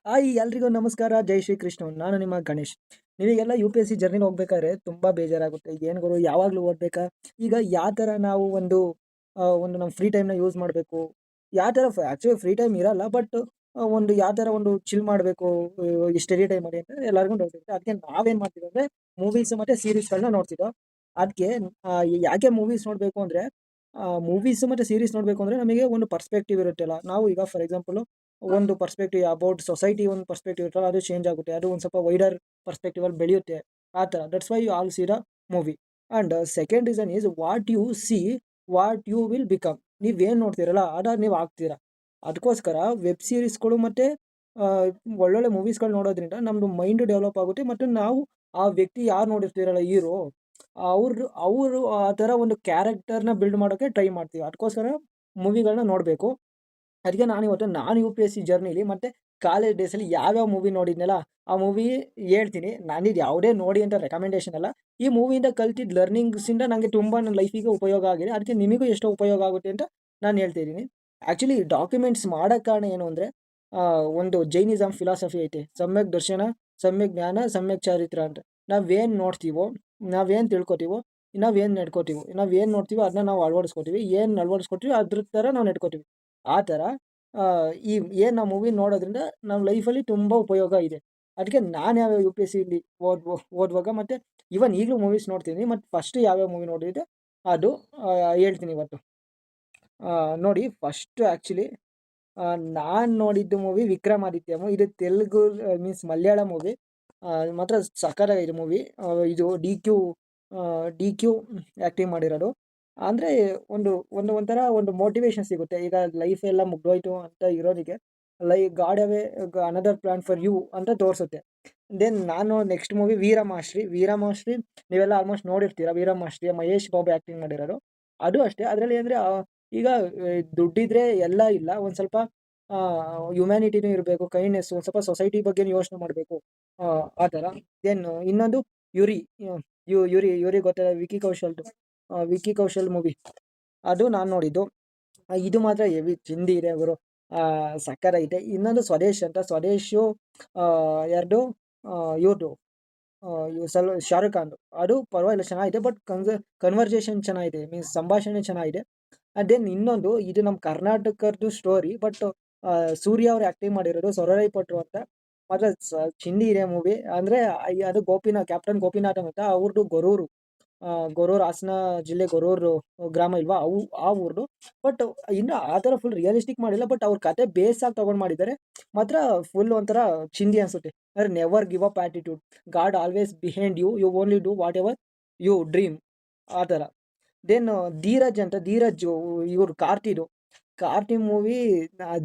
Hi ಎಲ್ರಿಗೂ ನಮಸ್ಕಾರ, ಜೈ ಶ್ರೀ ಕೃಷ್ಣ. ನಾನು ನಿಮ್ಮ ಗಣೇಶ್. ನೀವೀಗೆಲ್ಲ ಯು ಪಿ ಎಸ್ ಸಿ ಜರ್ನಿಲಿ ಹೋಗ್ಬೇಕಾದ್ರೆ ತುಂಬ ಬೇಜಾರಾಗುತ್ತೆ. ಏನು ಗುರು ಯಾವಾಗಲೂ ಓದಬೇಕಾ? ಈಗ ಯಾವ ಥರ ನಾವು ಒಂದು ನಮ್ಮ ಫ್ರೀ ಟೈಮ್ನ ಯೂಸ್ ಮಾಡಬೇಕು, ಯಾವ ಥರ ಆ್ಯಕ್ಚುಲಿ ಫ್ರೀ ಟೈಮ್ ಇರಲ್ಲ, ಬಟ್ ಒಂದು ಯಾವ ಥರ ಒಂದು ಚಿಲ್ ಮಾಡಬೇಕು ಈ ಸ್ಟಡಿ ಟೈಮಲ್ಲಿ ಅಂತ ಎಲ್ಲರಿಗೂ ಡೌಟ್ ಇರುತ್ತೆ. ಅದಕ್ಕೆ ನಾವೇನು ಮಾಡ್ತೀವಿ ಅಂದರೆ ಮೂವೀಸ್ ಮತ್ತು ಸೀರೀಸ್ಗಳನ್ನ ನೋಡ್ತಿದ್ದೋ. ಅದಕ್ಕೆ ಯಾಕೆ ಮೂವೀಸ್ ನೋಡಬೇಕು ಅಂದರೆ, ಮೂವೀಸ್ ಮತ್ತು ಸೀರೀಸ್ ನೋಡಬೇಕು ಅಂದರೆ ನಮಗೆ ಒಂದು ಪರ್ಸ್ಪೆಕ್ಟಿವ್ ಇರುತ್ತಲ್ಲ. ನಾವು ಈಗ ಫಾರ್ ಎಕ್ಸಾಂಪಲು ಒಂದು ಪರ್ಸ್ಪೆಕ್ಟಿವ್ ಅಬೌಟ್ ಸೊಸೈಟಿ, ಒಂದು ಪರ್ಸ್ಪೆಕ್ಟಿವ್ ಇರ್ತಲ್ಲ, ಅದು ಚೇಂಜ್ ಆಗುತ್ತೆ. ಅದು ಒಂದು ಸ್ವಲ್ಪ ವೈಡರ್ ಪರ್ಸ್ಪೆಕ್ಟಿವ್ ಅಲ್ಲಿ ಬೆಳೆಯುತ್ತೆ. ಆ ಥರ that's why you all see the movie. And second reason is what you see, what you will become. ನೀವೇನು ನೋಡ್ತೀರಲ್ಲ ಅದಾದ ನೀವು ಆಗ್ತೀರಾ. ಅದಕ್ಕೋಸ್ಕರ ವೆಬ್ ಸೀರೀಸ್ಗಳು ಮತ್ತು ಒಳ್ಳೊಳ್ಳೆ ಮೂವೀಸ್ಗಳು ನೋಡೋದ್ರಿಂದ ನಮ್ಮದು ಮೈಂಡ್ ಡೆವಲಪ್ ಆಗುತ್ತೆ. ಮತ್ತು ನಾವು ಆ ವ್ಯಕ್ತಿ ಯಾರು ನೋಡಿರ್ತೀರಲ್ಲ, ಹೀರೋ, ಅವರು ಆ ಥರ ಒಂದು ಕ್ಯಾರೆಕ್ಟರ್ನ ಬಿಲ್ಡ್ ಮಾಡೋಕ್ಕೆ ಟ್ರೈ ಮಾಡ್ತೀವಿ. ಅದಕ್ಕೋಸ್ಕರ ಮೂವಿಗಳನ್ನ ನೋಡಬೇಕು. ಅದಕ್ಕೆ ನಾನು ಯು ಪಿ ಎಸ್ ಸಿ ಜರ್ನಿಲಿ ಮತ್ತು ಕಾಲೇಜ್ ಡೇಸಲ್ಲಿ ಯಾವ್ಯಾವ ಮೂವಿ ನೋಡಿದ್ನಲ್ಲ, ಆ ಮೂವಿ ಹೇಳ್ತೀನಿ. ನಾನಿದು ಯಾವುದೇ ನೋಡಿ ಅಂತ ರೆಕಮೆಂಡೇಷನ್ ಅಲ್ಲ. ಈ ಮೂವಿಯಿಂದ ಕಲ್ತಿದ್ದ ಲರ್ನಿಂಗ್ಸಿಂದ ನನಗೆ ತುಂಬ ನನ್ನ ಲೈಫಿಗೆ ಉಪಯೋಗ ಆಗಿದೆ. ಅದಕ್ಕೆ ನಿಮಗೂ ಎಷ್ಟೋ ಉಪಯೋಗ ಆಗುತ್ತೆ ಅಂತ ನಾನು ಹೇಳ್ತಾ ಇದ್ದೀನಿ. ಆ್ಯಕ್ಚುಲಿ ಡಾಕ್ಯುಮೆಂಟ್ಸ್ ಮಾಡೋಕ್ಕೆ ಕಾರಣ ಏನು ಅಂದರೆ, ಒಂದು ಜೈನಿಸಮ್ ಫಿಲಾಸಫಿ ಐತೆ, ಸಮ್ಯಕ್ ದರ್ಶನ, ಸಮ್ಯಕ್ ಜ್ಞಾನ, ಸಮ್ಯಕ್ ಚಾರಿತ್ರ ಅಂತ. ನಾವೇನು ನೋಡ್ತೀವೋ, ನಾವೇನು ತಿಳ್ಕೊತೀವೋ, ನಾವೇನು ನೋಡ್ತೀವೋ ಅದನ್ನ ನಾವು ಅಳವಡಿಸ್ಕೊತೀವಿ. ಏನು ಅಳವಡಿಸ್ಕೊತೀವಿ ಅದ್ರ ಥರ ನಾವು ನಡ್ಕೋತೀವಿ. ಆ ಥರ ಈ ಏನು ನಾವು ಮೂವಿ ನೋಡೋದ್ರಿಂದ ನಮ್ಮ ಲೈಫಲ್ಲಿ ತುಂಬ ಉಪಯೋಗ ಇದೆ. ಅದಕ್ಕೆ ನಾನು ಯಾವ್ಯಾವ ಯು ಪಿ ಎಸ್ ಸಿಲಿ ಓದುವಾಗ ಮತ್ತು ಈವನ್ ಈಗಲೂ ಮೂವೀಸ್ ನೋಡ್ತೀನಿ. ಮತ್ತು ಫಸ್ಟ್ ಯಾವ್ಯಾವ ಮೂವಿ ನೋಡಿದ್ದೆ ಅದು ಹೇಳ್ತೀನಿ ಇವತ್ತು. ನೋಡಿ, ಫಸ್ಟು ಆ್ಯಕ್ಚುಲಿ ನಾನು ನೋಡಿದ್ದು ಮೂವಿ ವಿಕ್ರಮಾದಿತ್ಯ ಇದು ತೆಲುಗು, ಮೀನ್ಸ್ ಮಲಯಾಳಂ ಮೂವಿ. ಮಾತ್ರ ಸಖತ್ತಾಗಿದೆ ಮೂವಿ. ಇದು ಡಿ ಕ್ಯೂ ಆ್ಯಕ್ಟಿಂಗ್ ಮಾಡಿರೋದು. ಅಂದರೆ ಒಂಥರ ಒಂದು ಮೋಟಿವೇಶನ್ ಸಿಗುತ್ತೆ. ಈಗ ಲೈಫ್ ಎಲ್ಲ ಮುಗ್ದೋಯ್ತು ಅಂತ ಇರೋರಿಗೆ God have another plan for you ಅಂತ ತೋರಿಸುತ್ತೆ. ದೆನ್ ನಾನು ನೆಕ್ಸ್ಟ್ ಮೂವಿ ವೀರಮಾಸ್ಟ್ರಿ ನೀವೆಲ್ಲ ಆಲ್ಮೋಸ್ಟ್ ನೋಡಿರ್ತೀರ. ವೀರಮಾಸ್ಟ್ರಿ ಮಹೇಶ್ ಬಾಬು ಆ್ಯಕ್ಟಿಂಗ್ ಮಾಡಿರೋದು. ಅದು ಅಷ್ಟೇ. ಅದರಲ್ಲಿ ಅಂದರೆ ಈಗ ದುಡ್ಡಿದ್ರೆ ಎಲ್ಲ ಇಲ್ಲ, ಒಂದು ಸ್ವಲ್ಪ ಹ್ಯುಮ್ಯಾನಿಟಿನೂ ಇರಬೇಕು, ಕೈಂಡ್ನೆಸ್ಸು, ಒಂದು ಸ್ವಲ್ಪ ಸೊಸೈಟಿ ಬಗ್ಗೆನೂ ಯೋಚನೆ ಮಾಡಬೇಕು, ಆ ಥರ. ದೆನ್ ಇನ್ನೊಂದು ಯುರಿ. ಯುರಿ ಗೊತ್ತಲ್ಲ, ವಿಕ್ಕಿ ಕೌಶಲ್ ಮೂವಿ. ಅದು ನಾನು ನೋಡಿದ್ದು. ಇದು ಮಾತ್ರ ಹೆವಿ ಚಿಂದಿ ಇದೆ ಗುರು. ಸಕ್ಕತ್ತಾಗೈತೆ. ಇನ್ನೊಂದು ಸ್ವದೇಶ್ ಅಂತ. ಸ್ವದೇಶು ಯಾರ್ದು, ಇವ್ರದ್ದು, ಶಾರುಖ್ ಖಾನ್ದು. ಅದು ಪರವಾಗಿಲ್ಲ, ಚೆನ್ನಾಗಿದೆ. ಬಟ್ ಕನ್ವರ್ಜೇಷನ್ ಚೆನ್ನಾಗಿದೆ, ಮೀನ್ಸ್ ಸಂಭಾಷಣೆ ಚೆನ್ನಾಗಿದೆ. ದೆನ್ ಇನ್ನೊಂದು, ಇದು ನಮ್ಮ ಕರ್ನಾಟಕದ್ದು ಸ್ಟೋರಿ, ಬಟ್ ಸೂರ್ಯ ಅವ್ರು ಆ್ಯಕ್ಟಿಂಗ್ ಮಾಡಿರೋದು, ಸೊರರೈ ಪಟ್ರು ಅಂತ. ಮಾತ್ರ ಚಿಂದಿ ಇದೆ ಮೂವಿ. ಅಂದರೆ ಅದು ಕ್ಯಾಪ್ಟನ್ ಗೋಪಿನಾಥ್ ಅಂತ, ಅವ್ರದ್ದು ಗೊರೂರು, ಹಾಸನ ಜಿಲ್ಲೆ ಗೊರೂರು ಗ್ರಾಮ ಇಲ್ವಾ, ಆ ಊರ್ದು. ಬಟ್ ಇನ್ನು ಆ ಥರ ಫುಲ್ ರಿಯಲಿಸ್ಟಿಕ್ ಮಾಡಿಲ್ಲ, ಬಟ್ ಅವ್ರ ಕತೆ ಬೇಸ್ ಆಗಿ ತೊಗೊಂಡು ಮಾಡಿದ್ದಾರೆ. ಮಾತ್ರ ಫುಲ್ ಒಂಥರ ಚಿಂದಿ ಅನಿಸುತ್ತೆ. ಅಂದರೆ never give up attitude, God always behind you, you only do whatever you dream, ಆ ಥರ. ದೆನ್ ಧೀರಜ್ ಇವ್ರು ಕಾರ್ತಿ ಮೂವಿ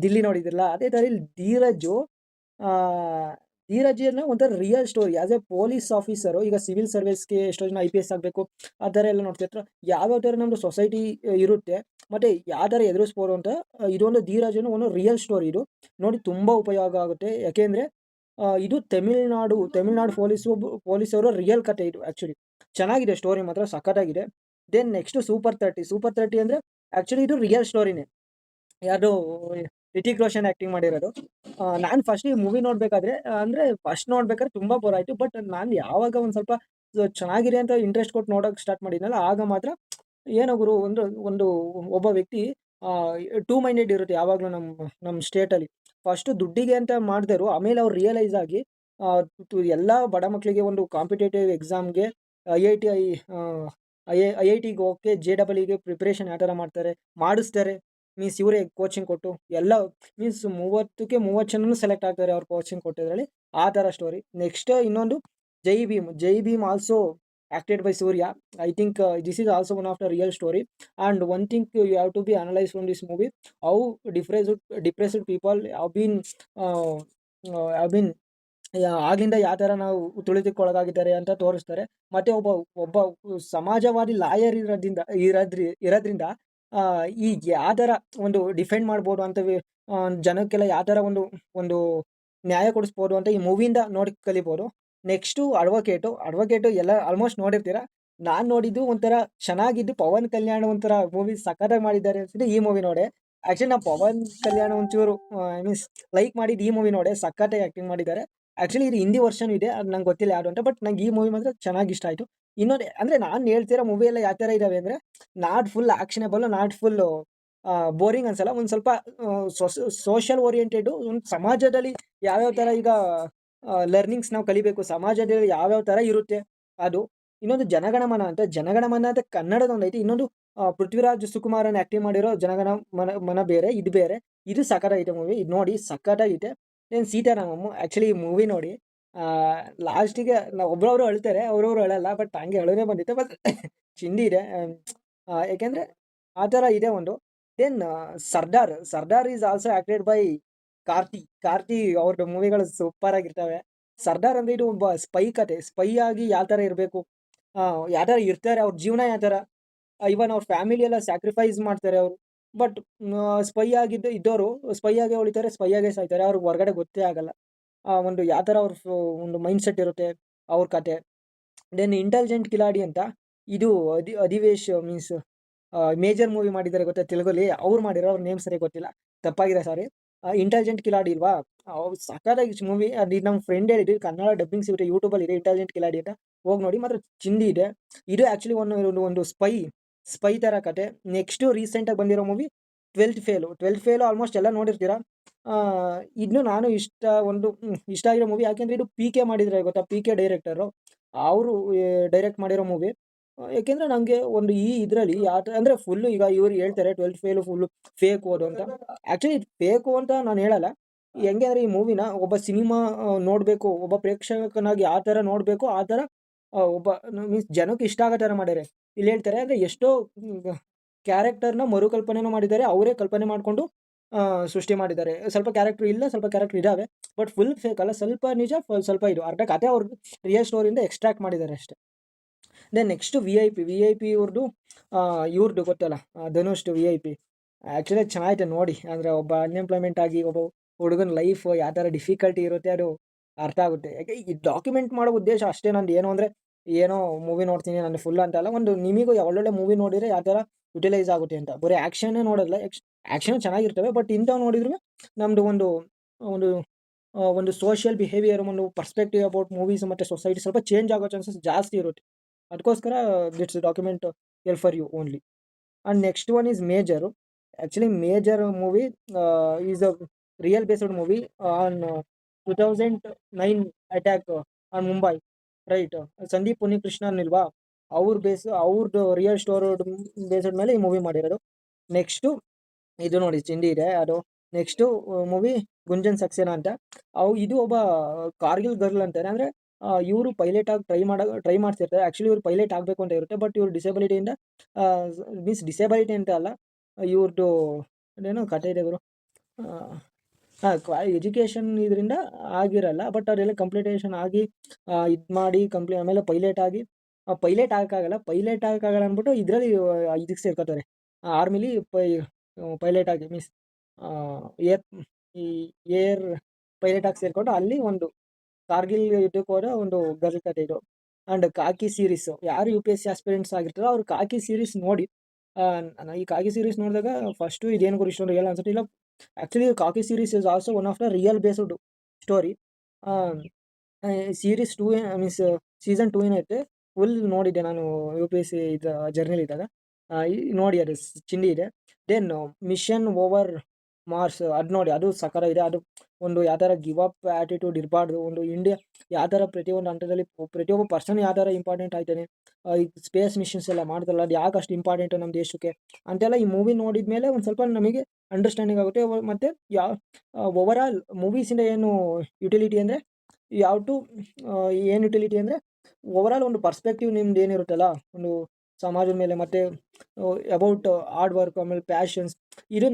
ದಿಲ್ಲಿ ನೋಡಿದ್ರಲ್ಲ, ಅದೇ ಥರ ಇಲ್ಲಿ ಧೀರಜ್ನ ಒಂಥರ real story. As A police officer, ಈಗ ಸಿವಿಲ್ ಸರ್ವಿಸ್ಗೆ ಎಷ್ಟೋ ಜನ IPS ಆಗಬೇಕು, ಆ ಥರ ಎಲ್ಲ ನೋಡ್ತಿರ್ತಾರೆ. ಯಾವ್ಯಾವ ಥರ ನಮ್ಮದು ಸೊಸೈಟಿ ಇರುತ್ತೆ ಮತ್ತು ಯಾವ ಥರ ಎದುರಿಸ್ಬೋದು ಅಂತ ಇದೊಂದು ಧೀರಜ್ನ ಒಂದು ರಿಯಲ್ ಸ್ಟೋರಿ. ಇದು ನೋಡಿ ತುಂಬ ಉಪಯೋಗ ಆಗುತ್ತೆ. ಯಾಕೆಂದರೆ ಇದು ತಮಿಳ್ನಾಡು ಪೊಲೀಸವರು ರಿಯಲ್ ಕತೆ ಇದು. ಆ್ಯಕ್ಚುಲಿ ಚೆನ್ನಾಗಿದೆ, ಸ್ಟೋರಿ ಮಾತ್ರ ಸಖತ್ತಾಗಿದೆ. ದೆನ್ ನೆಕ್ಸ್ಟು ಸೂಪರ್ 30 ಅಂದರೆ ಆ್ಯಕ್ಚುಲಿ ಇದು ರಿಯಲ್ ಸ್ಟೋರಿನೇ. ಯಾರ್ದು, ರಿತಿಕ್ ರೋಷನ್ ಆ್ಯಕ್ಟಿಂಗ್ ಮಾಡಿರೋದು. ನಾನು ಫಸ್ಟ್ ಈ ಮೂವಿ ನೋಡಬೇಕಾದ್ರೆ, ಅಂದರೆ ಫಸ್ಟ್ ನೋಡ್ಬೇಕಾದ್ರೆ ತುಂಬ ಬೋರ್ ಆಯಿತು. ಬಟ್ ನಾನು ಯಾವಾಗ ಒಂದು ಸ್ವಲ್ಪ ಚೆನ್ನಾಗಿದೆ ಅಂತ ಇಂಟ್ರೆಸ್ಟ್ ಕೊಟ್ಟು ನೋಡೋಕೆ ಸ್ಟಾರ್ಟ್ ಮಾಡಿದ್ನಲ್ಲ, ಆಗ ಮಾತ್ರ ಏನೋ ಗುರು, ಒಂದು ಒಬ್ಬ ವ್ಯಕ್ತಿ ಟೂ ಮೈಂಡೆಡ್ ಇರುತ್ತೆ ಯಾವಾಗಲೂ ನಮ್ಮ ಸ್ಟೇಟಲ್ಲಿ. ಫಸ್ಟು ದುಡ್ಡಿಗೆ ಅಂತ ಮಾಡಿದರು, ಆಮೇಲೆ ಅವ್ರು ರಿಯಲೈಸ್ ಆಗಿ ಎಲ್ಲ ಬಡ ಮಕ್ಕಳಿಗೆ ಒಂದು ಕಾಂಪಿಟೇಟಿವ್ ಎಕ್ಸಾಮ್ಗೆ ಐ ಐ ಟಿಗೆ ಹೋಗೋಕ್ಕೆ JEE ಪ್ರಿಪ್ರೇಷನ್ ಯಾವ ಥರ ಮಾಡಿಸ್ತಾರೆ. ಮೀನ್ಸ್ ಇವರೇ ಕೋಚಿಂಗ್ ಕೊಟ್ಟು ಎಲ್ಲ, ಮೀನ್ಸ್ 30ಕ್ಕೆ 30 ಜನನು ಸೆಲೆಕ್ಟ್ ಆಗ್ತಾರೆ ಅವ್ರು ಕೋಚಿಂಗ್ ಕೊಟ್ಟಿದ್ರಲ್ಲಿ. ಆ ಥರ ಸ್ಟೋರಿ. ನೆಕ್ಸ್ಟ್ ಇನ್ನೊಂದು Jai Bhim also acted by Suriya. I think this is also one of the real story. And one thing you have to be analyse from this movie, how depressed people have been ಆಗ್ಲಿಂದ ಯಾವ ಥರ ನಾವು ತುಳಿತಕ್ಕೊಳಗಾಗಿದ್ದಾರೆ ಅಂತ ತೋರಿಸ್ತಾರೆ. ಮತ್ತು ಒಬ್ಬ ಸಮಾಜವಾದಿ lawyer ಇರೋದ್ರಿಂದ ಈ ಯಾವ ಥರ ಒಂದು ಡಿಫೆಂಡ್ ಮಾಡ್ಬೋದು ಅಂತ ಜನಕ್ಕೆಲ್ಲ ಯಾವ ಥರ ಒಂದು ನ್ಯಾಯ ಕೊಡಿಸ್ಬೋದು ಅಂತ ಈ ಮೂವಿಯಿಂದ ನೋಡಿ ಕಲಿಬೋದು. ನೆಕ್ಸ್ಟು ಅಡ್ವೊಕೇಟು ಎಲ್ಲ ಆಲ್ಮೋಸ್ಟ್ ನೋಡಿರ್ತೀರ. ನಾನು ನೋಡಿದ್ದು ಒಂಥರ ಚೆನ್ನಾಗಿದ್ದು, ಪವನ್ ಕಲ್ಯಾಣ್ ಒಂಥರ ಮೂವಿ ಸಖತ್ತಾಗಿ ಮಾಡಿದ್ದಾರೆ ಅನ್ಸುತ್ತೆ. ಈ ಮೂವಿ ನೋಡೆ. ಆಕ್ಚುಲಿ ನಾವು ಪವನ್ ಕಲ್ಯಾಣ್ ಒಂಚೂರು ಮೀನ್ಸ್ ಲೈಕ್ ಮಾಡಿದ್ದು ಈ ಮೂವಿ ನೋಡಿ ಸಖತ್ತಾಗಿ ಆಕ್ಟಿಂಗ್ ಮಾಡಿದ್ದಾರೆ. ಆಕ್ಚುಲಿ ಇದು ಹಿಂದಿ ವರ್ಷನ್ ಇದೆ, ಅದು ನಂಗೆ ಗೊತ್ತಿಲ್ಲ ಯಾವುದು ಅಂತ. ಬಟ್ ನಂಗೆ ಈ ಮೂವಿ ಮಾತ್ರ ಚೆನ್ನಾಗಿ ಇಷ್ಟ ಆಯ್ತು. ಇನ್ನೊಂದು ಅಂದ್ರೆ ನಾನು ಹೇಳ್ತಿರೋ ಮೂವಿ ಎಲ್ಲ ಯಾವ ಥರ ಇದಾವೆ ಅಂದ್ರೆ, not full actionable, not full boring ಅನ್ಸಲ್ಲ. ಒಂದು ಸ್ವಲ್ಪ ಸೋಷಿಯಲ್ ಓರಿಯೆಂಟೆಡ್, ಒಂದು ಸಮಾಜದಲ್ಲಿ ಯಾವ್ಯಾವ ಥರ ಈಗ ಲರ್ನಿಂಗ್ಸ್ ನಾವು ಕಲಿಬೇಕು, ಸಮಾಜದಲ್ಲಿ ಯಾವ್ಯಾವ ಥರ ಇರುತ್ತೆ ಅದು. ಇನ್ನೊಂದು ಜನಗಣಮನ ಅಂತ, ಜನಗಣಮನ ಅಂತ ಕನ್ನಡದ ಒಂದೈತಿ. ಇನ್ನೊಂದು ಪೃಥ್ವಿರಾಜ್ ಸುಕುಮಾರನ್ ಆಕ್ಟಿಂಗ್ ಮಾಡಿರೋ ಜನಗಣ ಮನ ಬೇರೆ, ಇದು ಬೇರೆ. ಇದು ಸಖತ್ತಾಗೈತೆ ಮೂವಿ, ಇದು ನೋಡಿ ಸಖತ್ತಾಗೈತೆ. ಏನು ಸೀತಾರಾಮಮ್ಮ ಆ್ಯಕ್ಚುಲಿ ಈ ಮೂವಿ ನೋಡಿ ಲಾಸ್ಟಿಗೆ ನಾವು ಒಬ್ಬರೊಬ್ರು ಅಳ್ತಾರೆ, ಅವ್ರವ್ರು ಅಳಲ್ಲ. ಬಟ್ ಹಂಗೆ ಅಳುನೇ ಬಂದಿತ್ತು. ಬಟ್ ಚಿಂದಿ ಇದೆ. ಯಾಕೆಂದರೆ ಆ ಥರ ಇದೆ ಒಂದು. Then Sardar is also acted by Karthi ಅವ್ರದ್ದು ಮೂವಿಗಳು ಸೂಪರ್ ಆಗಿರ್ತವೆ. ಸರ್ದಾರ್ ಅಂದ್ರೆ ಇದು ಒಬ್ಬ ಸ್ಪೈ ಕತೆ, ಸ್ಪೈ ಆಗಿ ಯಾವ ಥರ ಇರಬೇಕು, ಯಾವ ಥರ ಇರ್ತಾರೆ, ಅವ್ರ ಜೀವನ ಯಾವ ಥರ, ಇವನ್ ಅವ್ರ ಫ್ಯಾಮಿಲಿ ಎಲ್ಲ ಸ್ಯಾಕ್ರಿಫೈಸ್ ಮಾಡ್ತಾರೆ ಅವರು. ಬಟ್ ಸ್ಪೈ ಇದ್ದವರು ಸ್ಪೈ ಆಗೇ ಉಳಿತಾರೆ, ಸ್ಪೈ ಆಗೇ ಸಾಯ್ತಾರೆ, ಅವ್ರಿಗೆ ಹೊರಗಡೆ ಗೊತ್ತೇ ಆಗಲ್ಲ. ಒಂದು ಯಾವ ಥರ ಅವ್ರ ಒಂದು ಮೈಂಡ್ ಸೆಟ್ ಇರುತ್ತೆ ಅವ್ರ ಕತೆ. ದೆನ್ ಇಂಟೆಲಿಜೆಂಟ್ ಕಿಲಾಡಿ ಅಂತ, ಇದು ಅಧಿವೇಶ್ ಮೀನ್ಸ್ ಮೇಜರ್ ಮೂವಿ ಮಾಡಿದ್ದಾರೆ ಗೊತ್ತಾ ತೆಲುಗಲ್ಲಿ, ಅವ್ರು ಮಾಡಿರೋ, ಅವ್ರ ನೇಮ್ ಸರಿಯಾಗಿ ಗೊತ್ತಿಲ್ಲ, ತಪ್ಪಾಗಿದೆ ಸಾರಿ. ಇಂಟೆಲಿಜೆಂಟ್ ಕಿಲಾಡಿ ಇಲ್ವಾ, ಅವ್ರು ಸಖತ್ತಾಗಿ ಮೂವಿ. ಅದು ನಮ್ಮ ಫ್ರೆಂಡ್ ಹೇಳಿದ್ರು, ಕನ್ನಡ ಡಬ್ಬಿಂಗ್ ಸಿಗುತ್ತೆ ಯೂಟ್ಯೂಬಲ್ಲಿ ಇದೆ, ಇಂಟೆಲಿಜೆಂಟ್ ಕಿಲಾಡಿ ಅಂತ, ಹೋಗಿ ನೋಡಿ ಮಾತ್ರ ಚಿಂದಿ ಇದೆ. ಇದು ಆ್ಯಕ್ಚುಲಿ ಒಂದು ಸ್ಪೈ ಥರ ಕತೆ. ನೆಕ್ಸ್ಟು ರೀಸೆಂಟಾಗಿ ಬಂದಿರೋ ಮೂವಿ ಟ್ವೆಲ್ತ್ ಫೇಲು ಆಲ್ಮೋಸ್ಟ್ ಎಲ್ಲ ನೋಡಿರ್ತೀರಾ. ಇದನ್ನು ನಾನು ಇಷ್ಟ ಆಗಿರೋ ಮೂವಿ. ಯಾಕೆಂದರೆ ಇದು ಪಿ ಕೆ ಮಾಡಿದರೆ ಗೊತ್ತಾ, ಪಿ ಕೆ ಡೈರೆಕ್ಟರು, ಅವರು ಡೈರೆಕ್ಟ್ ಮಾಡಿರೋ ಮೂವಿ. ಯಾಕೆಂದರೆ ನನಗೆ ಒಂದು ಇದರಲ್ಲಿ ಯಾವ ಥರ ಅಂದರೆ ಫುಲ್ಲು ಈಗ ಇವ್ರು ಹೇಳ್ತಾರೆ ಟ್ವೆಲ್ತ್ ಫೇಲು ಫುಲ್ಲು ಫೇಕ್ ಓದು ಅಂತ. ಆ್ಯಕ್ಚುಲಿ ಫೇಕು ಅಂತ ನಾನು ಹೇಳಲ್ಲ. ಹೆಂಗೆ ಅಂದರೆ ಈ ಮೂವಿನ ಒಬ್ಬ ಸಿನಿಮಾ ನೋಡಬೇಕು, ಒಬ್ಬ ಪ್ರೇಕ್ಷಕನಾಗಿ ಯಾವ ಥರ ನೋಡಬೇಕು ಆ ಥರ ಒಬ್ಬ ಮೀನ್ಸ್ ಜನಕ್ಕೆ ಇಷ್ಟ ಆಗೋ ಥರ ಮಾಡ್ಯಾರೆ. ಇಲ್ಲಿ ಹೇಳ್ತಾರೆ ಅಂದರೆ ಎಷ್ಟೋ ಕ್ಯಾರೆಕ್ಟರ್ನ ಮರುಕಲ್ಪನೆನೂ ಮಾಡಿದ್ದಾರೆ, ಅವರೇ ಕಲ್ಪನೆ ಮಾಡಿಕೊಂಡು ಸೃಷ್ಟಿ ಮಾಡಿದ್ದಾರೆ. ಸ್ವಲ್ಪ ಕ್ಯಾರೆಕ್ಟರ್ ಇಲ್ಲ, ಸ್ವಲ್ಪ ಕ್ಯಾರೆಕ್ಟರ್ ಇದ್ದಾವೆ, ಬಟ್ ಫುಲ್ ಫೇಕ್ ಅಲ್ಲ, ಸ್ವಲ್ಪ ನಿಜ, ಸ್ವಲ್ಪ ಇದು ಅರ್ಧ ಕತೆ ಅವ್ರದ್ದು ರಿಯಲ್ ಸ್ಟೋರಿಯಿಂದ ಎಕ್ಸ್ಟ್ರಾಕ್ಟ್ ಮಾಡಿದ್ದಾರೆ ಅಷ್ಟೇ. Then next V I P ಇವ್ರದ್ದು ಗೊತ್ತಲ್ಲ, ಧನುಷ್ದು ವಿ.ಐ.ಪಿ. ಆ್ಯಕ್ಚುಲಿ ಚೆನ್ನಾಗಿದೆ ನೋಡಿ. ಅಂದರೆ ಒಬ್ಬ ಅನ್ಎಂಪ್ಲಾಯ್ಮೆಂಟ್ ಆಗಿ ಒಬ್ಬ ಹುಡುಗನ ಲೈಫ್ ಯಾವ ಥರ ಡಿಫಿಕಲ್ಟಿ ಇರುತ್ತೆ ಅದು ಅರ್ಥ ಆಗುತ್ತೆ. ಯಾಕೆ ಈ ಡಾಕ್ಯುಮೆಂಟ್ ಮಾಡೋ ಉದ್ದೇಶ ಅಷ್ಟೇ ನಂದು. ಏನು ಅಂದರೆ ಏನೋ ಮೂವಿ ನೋಡ್ತೀನಿ ನಾನು ಫುಲ್ ಅಂತಲ್ಲ, ಒಂದು ನಿಮಗೂ ಒಳ್ಳೊಳ್ಳೆ ಮೂವಿ ನೋಡಿದರೆ ಯಾವ ಥರ ಯುಟಿಲೈಸ್ ಆಗುತ್ತೆ ಅಂತ. ಬರೀ ಆ್ಯಕ್ಷನ್ನೇ ನೋಡೋಲ್ಲ, ಆ್ಯಕ್ಷನ್ ಚೆನ್ನಾಗಿರ್ತವೆ, ಬಟ್ ಇಂಥವು ನೋಡಿದ್ರೂ ನಮ್ಮದು ಒಂದು ಒಂದು ಸೋಷಿಯಲ್ ಬಿಹೇವಿಯರ್, ಒಂದು ಪರ್ಸ್ಪೆಕ್ಟಿವ್ ಅಬೌಟ್ ಮೂವೀಸ್ ಮತ್ತು ಸೊಸೈಟಿ ಸ್ವಲ್ಪ ಚೇಂಜ್ ಆಗೋ ಚಾನ್ಸಸ್ ಜಾಸ್ತಿ ಇರುತ್ತೆ. ಅದಕ್ಕೋಸ್ಕರ ದಿಟ್ಸ್ ಡಾಕ್ಯುಮೆಂಟ್ ಎಲ್ for you only. And next one is Major. Actually Major movie is a real based movie on 2009 attack on Mumbai, right. Sandeep Unnikrishnan ಇಲ್ವಾ, ಅವ್ರದ್ದು ರಿಯಲ್ ಸ್ಟೋರಿ ಬೇಸ್ಡ್ ಮೇಲೆ ಈ ಮೂವಿ ಮಾಡಿರೋದು. ನೆಕ್ಸ್ಟು ಇದು ನೋಡಿ ಚಿಂದಿ ಇದೆ ಅದು. ನೆಕ್ಸ್ಟು ಮೂವಿ ಗುಂಜನ್ ಸಕ್ಸೇನಾ ಅಂತ. ಇದು ಒಬ್ಬ ಕಾರ್ಗಿಲ್ ಗರ್ಲ್ ಅಂತಾರೆ. ಅಂದರೆ ಇವರು ಪೈಲಟ್ ಆಗಿ ಟ್ರೈ ಮಾಡ್ತಿರ್ತಾರೆ. ಆ್ಯಕ್ಚುಲಿ ಇವ್ರು ಪೈಲಟ್ ಆಗಬೇಕು ಅಂತ ಇರುತ್ತೆ, ಬಟ್ ಇವ್ರು ಡಿಸೇಬಿಲಿಟಿಯಿಂದ ಮೀನ್ಸ್ ಡಿಸೇಬಿಲಿಟಿ ಅಂತ ಅಲ್ಲ, ಇವ್ರದ್ದು ಅದೇನೋ ಕತೆ ಇದೆ ಗುರು. ಎಜುಕೇಷನ್ ಇದರಿಂದ ಆಗಿರಲ್ಲ, ಬಟ್ ಅವರೆಲ್ಲ ಕಂಪ್ಲೀಟೇಷನ್ ಆಗಿ ಇದು ಮಾಡಿ ಆಮೇಲೆ ಪೈಲಟ್ ಆಗಕ್ಕಾಗಲ್ಲ ಅಂದ್ಬಿಟ್ಟು ಇದರಲ್ಲಿ ಇದಕ್ಕೆ ಸೇರ್ಕೋತಾರೆ, ಆರ್ಮಿಲಿ ಪೈಲಟ್ ಆಗಿ ಮೀನ್ಸ್ ಏರ್ ಈ ಏರ್ ಪೈಲಟ್ ಆಗಿ ಸೇರಿಕೊಂಡು ಅಲ್ಲಿ ಒಂದು ಕಾರ್ಗಿಲ್ ಯುದ್ಧಕ್ಕೆ ಹೋದ ಒಂದು ಗರ್ಲ್ ಕತೆ ಇದು. ಆ್ಯಂಡ್ ಕಾಕಿ ಸೀರೀಸು, ಯಾರು UPSC ಆಸ್ಪಿರೆಂಟ್ಸ್ ಆಗಿರ್ತಾರೋ ಅವ್ರು ಕಾಕಿ ಸೀರೀಸ್ ನೋಡಿ. ನಾನು ಈ ಕಾಕಿ ಸೀರೀಸ್ ನೋಡಿದಾಗ ಫಸ್ಟು ಇದೇನು ಗುರು ಇಷ್ಟೊಂದು ರಿಯಲ್ ಅನ್ಸುತ್ತೆ. ಇಲ್ಲ, actually khaki series is also one of the real based story. Series 2 means season 2 ಏನೈತೆ ಫುಲ್ ನೋಡಿದ್ದೆ ನಾನು UPSC ಇದು ಜರ್ನಿಲಿದ್ದಾಗ. ನೋಡಿ ಅದು ಚಿಂದಿ ಇದೆ. ದೆನ್ ಮಿಷನ್ ಓವರ್ ಮಾರ್ಸ್ ಅದು ನೋಡಿ, ಅದು ಸಖತ್ತಾಗಿದೆ. ಅದು ಒಂದು ಯಾವ ಥರ ಗಿವ್ ಅಪ್ ಆ್ಯಟಿಟ್ಯೂಡ್ ಇರಬಾರ್ದು, ಒಂದು ಇಂಡಿಯಾ ಯಾವ ಥರ ಪ್ರತಿಯೊಂದು ಹಂತದಲ್ಲಿ ಪ್ರತಿಯೊಬ್ಬ ಪರ್ಸನ್ ಯಾವ ಥರ ಇಂಪಾರ್ಟೆಂಟ್ ಆಗ್ತಾನೆ, ಈ ಸ್ಪೇಸ್ ಮಿಷನ್ಸ್ ಎಲ್ಲ ಮಾಡ್ತಾರಲ್ಲ ಅದು ಯಾಕೆ ಅಷ್ಟು ಇಂಪಾರ್ಟೆಂಟು ನಮ್ಮ ದೇಶಕ್ಕೆ ಅಂತೆಲ್ಲ ಈ ಮೂವಿ ನೋಡಿದ ಮೇಲೆ ಒಂದು ಸ್ವಲ್ಪ ನಮಗೆ ಅಂಡರ್ಸ್ಟ್ಯಾಂಡಿಂಗ್ ಆಗುತ್ತೆ. ಮತ್ತು ಓವರಾಲ್ ಮೂವೀಸಿಂದ ಏನು ಯುಟಿಲಿಟಿ ಅಂದರೆ ಏನು ಯುಟಿಲಿಟಿ ಅಂದರೆ ಓವರಾಲ್ ಒಂದು ಪರ್ಸ್ಪೆಕ್ಟಿವ್ ನಿಮ್ದು ಏನಿರುತ್ತಲ್ಲ ಒಂದು ಸಮಾಜದ ಮೇಲೆ, ಮತ್ತು ಅಬೌಟ್ ಹಾರ್ಡ್ ವರ್ಕ್, ಆಮೇಲೆ ಪ್ಯಾಷನ್ಸ್, ಇದು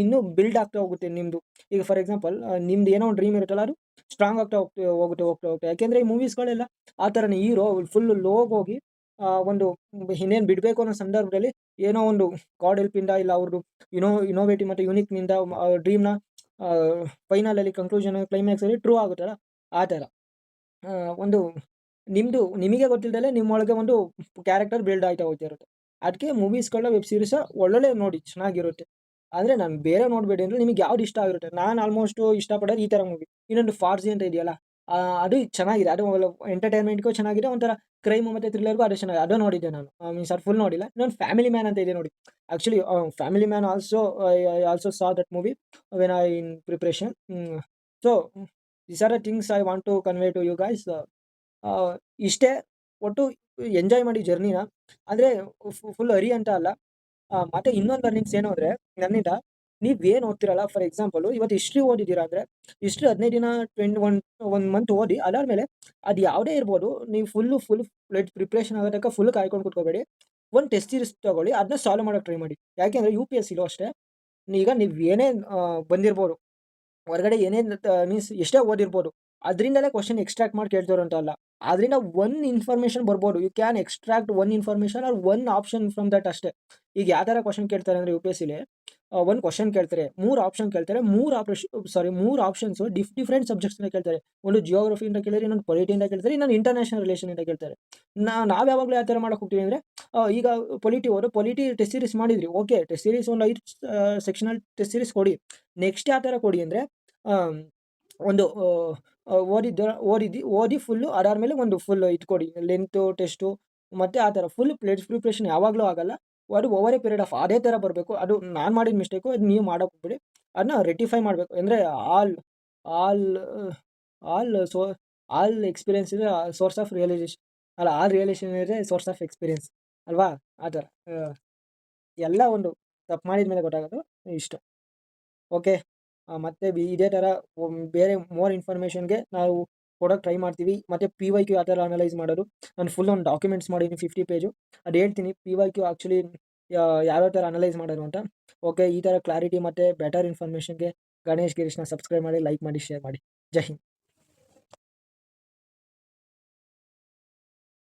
ಇನ್ನೂ ಬಿಲ್ಡ್ ಆಗ್ತಾ ಹೋಗುತ್ತೆ ನಿಮ್ಮದು. ಈಗ ಫಾರ್ ಎಕ್ಸಾಂಪಲ್ ನಿಮ್ದು ಏನೋ ಒಂದು ಡ್ರೀಮ್ ಇರುತ್ತಲ್ಲ, ಅದು ಸ್ಟ್ರಾಂಗ್ ಆಗ್ತಾ ಹೋಗುತ್ತೆ. ಯಾಕೆಂದರೆ ಈ ಮೂವೀಸ್ಗಳೆಲ್ಲ ಆ ಥರನೇ, ಹೀರೋ ಫುಲ್ ಲೋಗೆ ಹೋಗಿ ಒಂದು ಇನ್ನೇನು ಬಿಡಬೇಕು ಅನ್ನೋ ಸಂದರ್ಭದಲ್ಲಿ ಏನೋ ಒಂದು ಗಾಡ್ ಹೆಲ್ಪಿಂದ, ಇಲ್ಲ ಅವ್ರದ್ದು ಇನೋವೇಟಿವ್ ಮತ್ತು ಯುನಿಕ್ನಿಂದ ಡ್ರೀಮ್ನ ಫೈನಲಲ್ಲಿ ಕಂಕ್ಲೂಷನ್ ಕ್ಲೈಮ್ಯಾಕ್ಸಲ್ಲಿ ಟ್ರೂ ಆಗುತ್ತಲ್ಲ ಆ ಥರ. ಒಂದು ನಿಮಗೆ ಗೊತ್ತಿಲ್ದಲೆ ನಿಮ್ಮೊಳಗೆ ಒಂದು ಕ್ಯಾರೆಕ್ಟರ್ ಬಿಲ್ಡ್ ಆಯ್ತಾ ಹೋಗ್ತಿರುತ್ತೆ. ಅದಕ್ಕೆ ಮೂವೀಸ್ಗಳನ್ನ ವೆಬ್ ಸೀರೀಸ ಒಳ್ಳೊಳ್ಳೆ ನೋಡಿ ಚೆನ್ನಾಗಿರುತ್ತೆ. ಅಂದ್ರೆ ನಾನು ಬೇರೆ ನೋಡ್ಬೇಡಿ ಅಂದ್ರೆ ನಿಮಗೆ ಯಾವ್ದು ಇಷ್ಟ ಆಗಿರುತ್ತೆ. ನಾನು ಆಲ್ಮೋಸ್ಟ್ ಇಷ್ಟಪಡೋದು ಈ ತರ ಮೂವಿ. ಇನ್ನೊಂದು 'ಫಾರ್ಜಿ' ಅಂತ ಇದೆಯಲ್ಲ, ಅದು ಚೆನ್ನಾಗಿದೆ. ಅದು ಎಂಟರ್‌ಟೈನ್‌ಮೆಂಟ್‌ಗೂ ಚೆನ್ನಾಗಿದೆ. ಒಂಥರ ಕ್ರೈಮ್ ಮತ್ತೆ ಥ್ರಿಲ್ಲರ್‌ಗೂ ಅದು ಚೆನ್ನಾಗಿದೆ. ಅದು ನೋಡಿದ್ದೆ ನಾನು. ಮೀನ್ಸ್ ಅದು ಫುಲ್ ನೋಡಿಲ್ಲ. ಇನ್ನೊಂದು 'ಫ್ಯಾಮಿಲಿ ಮ್ಯಾನ್' ಅಂತ ಇದೆ ನೋಡಿ. Actually 'family man' also I also saw that movie when I in preparation. So these are the things I want to convey to you guys. ಇಷ್ಟೇ. ಒಟ್ಟು ಎಂಜಾಯ್ ಮಾಡಿ ಜರ್ನಿನ. ಅಂದ್ರೆ ಫುಲ್ ಹರಿ ಅಂತ ಅಲ್ಲ. ಮತ್ತೆ ಇನ್ನೊಂದು ಲರ್ನಿಂಗ್ಸ್ ಏನು ಅಂದ್ರೆ ನನ್ನಿಂದ ನೀವೇನ್ ಓದ್ತಿರಲ್ಲ, ಫಾರ್ ಎಕ್ಸಾಂಪಲ್ ಇವತ್ತು ಹಿಸ್ಟ್ರಿ ಓದಿದ್ದೀರಾ ಅಂದ್ರೆ ಹಿಸ್ಟ್ರಿ 15 ದಿನ 1 ಮಂತ್ ಓದಿ ಅದಾದ್ಮೇಲೆ ಅದು ಯಾವುದೇ ಇರ್ಬೋದು, ನೀವು ಫುಲ್ ಪ್ರಿಪರೇಷನ್ ಆಗೋ ತನಕ ಫುಲ್ ಕಾಯ್ಕೊಂಡು ಕೂತ್ಕೋಬೇಡಿ. ಒಂದು ಟೆಸ್ಟ್ ಸೀರೀಸ್ ತಗೊಳ್ಳಿ, ಅದನ್ನ ಸಾಲ್ವ್ ಮಾಡಕ್ಕೆ ಟ್ರೈ ಮಾಡಿ. ಯಾಕೆಂದ್ರೆ UPSCಲೂ ಅಷ್ಟೇ. ಈಗ ನೀವು ಏನೇ ಬಂದಿರ್ಬೋದು, ಹೊರಗಡೆ ಏನೇನ್ ಮೀನ್ಸ್ ಎಷ್ಟೇ ಓದಿರ್ಬೋದು. ಅದ್ರಿಂದಲೇ ಕ್ವೆಶ್ಚನ್ ಎಕ್ಸ್ಟ್ರಾಕ್ಟ್ ಮಾಡಿ ಕೇಳ್ತಾರೆ ಅಂತ ಅಲ್ಲ. ಅದ್ರಿಂದ ಒನ್ ಇನ್ಫಾರ್ಮೇಷನ್ ಬರ್ಬೋದು. You can extract one information or one option from that ಅಷ್ಟೇ. ಈಗ ಯಾವ ತರ ಕ್ವೆಶ್ಚನ್ ಕೇಳ್ತಾರೆ ಅಂದ್ರೆ UPSCಲಿ ಒಂದು ಕ್ವೆಶ್ಚನ್ ಕೇಳ್ತಾರೆ, 3 ಆಪ್ಷನ್ ಕೇಳ್ತಾರೆ. 3 ಆಪ್ಷನ್ಸ್ ಡಿಫರೆಂಟ್ ಸಬ್ಜೆಕ್ಟ್ಸ್‌ನ ಕೇಳ್ತಾರೆ. ಒಂದು ಜಿಯೋಗ್ರಫಿಯಿಂದ ಕೇಳಿದ್ರೆ, ಇನ್ನೊಂದು ಪೊಲಿಟಿಯಿಂದ ಕೇಳ್ತಾರೆ, ಇನ್ನೊಂದು ಇಂಟರ್ನ್ಯಾಷನಲ್ ರಿಲೇಷನ್ ಇಂದ ಕೇಳ್ತಾರೆ. ನಾವು ಯಾವಾಗಲೂ ಯಾವ ತರ ಮಾಡಕ್ ಹೋಗ್ತೀವಿ ಅಂದ್ರೆ ಈಗ ಪೊಲಿಟಿ ಟೆಸ್ಟ್ ಸೀರೀಸ್ ಮಾಡಿದ್ರಿ. ಓಕೆ, ಟೆಸ್ಟ್ ಸೀರೀಸ್ ಒಂದು 5 ಸೆಕ್ಷನಲ್ ಟೆಸ್ಟ್ ಸೀರೀಸ್ ಕೊಡಿ. ನೆಕ್ಸ್ಟ್ ಯಾವ ತರ ಕೊಡಿ ಅಂದ್ರೆ ಆಹ್, ಒಂದು ಓದಿ ಫುಲ್ಲು ಅದಾದ್ಮೇಲೆ ಒಂದು ಫುಲ್ ಕೊಡಿ. ಲೆಂತು ಟೆಸ್ಟು ಮತ್ತೆ ಆ ತರ ಫುಲ್ ಪ್ರಿಪರೇಷನ್ ಯಾವಾಗಲೂ ಆಗಲ್ಲ. ಅದು ಓವರ್ ಎ ಪೀರಿಯಡ್ ಆಫ್ ಅದೇ ತರ ಬರಬೇಕು. ಅದು ನಾನು ಮಾಡಿದ ಮಿಸ್ಟೇಕು. ಅದು ನೀವು ಮಾಡಕ್ ಹೋಗ್ಬೇಡಿ. ಅದನ್ನ ರೆಕ್ಟಿಫೈ ಮಾಡ್ಬೇಕು. ಅಂದ್ರೆ all all all so all experience is source of realisation. ಅಲ್ಲ, all realisation is a source of experience ಅಲ್ವಾ? ಆ ತರ. ಎಲ್ಲ ಒಂದು ತಪ್ಪು ಮಾಡಿದ ಮೇಲೆ ಗೊತ್ತಾಗೋದು ಇಷ್ಟು. ಓಕೆ. ಮತ್ತೆ ಇದೇ ಥರ ಬೇರೆ ಮೋರ್ ಇನ್ಫಾರ್ಮೇಷನ್‌ಗೆ ನಾವು ಕೊಡೋಕೆ ಟ್ರೈ ಮಾಡ್ತೀವಿ. ಮತ್ತೆ PYQ ಯಾವ ಥರ ಅನಲೈಸ್ ಮಾಡೋದು. ನಾನು ಫುಲ್ ಒಂದು ಡಾಕ್ಯುಮೆಂಟ್ಸ್ ಮಾಡಿದ್ದೀನಿ 50 ಪೇಜು. ಅದು ಹೇಳ್ತೀನಿ PYQ ಆಕ್ಚುಲಿ ಯಾವ್ಯಾವ ಥರ ಅನಲೈಸ್ ಮಾಡೋದು ಅಂತ. ಓಕೆ. ಈ ಥರ ಕ್ಲಾರಿಟಿ ಮತ್ತೆ ಬೆಟರ್ ಇನ್ಫಾರ್ಮೇಷನ್‌ಗೆ ಗಣೇಶ್ ಗಿರೀಶ್‌ನ ಸಬ್ಸ್ಕ್ರೈಬ್ ಮಾಡಿ, ಲೈಕ್ ಮಾಡಿ, ಶೇರ್ ಮಾಡಿ. ಜೈ ಹಿಂದ್.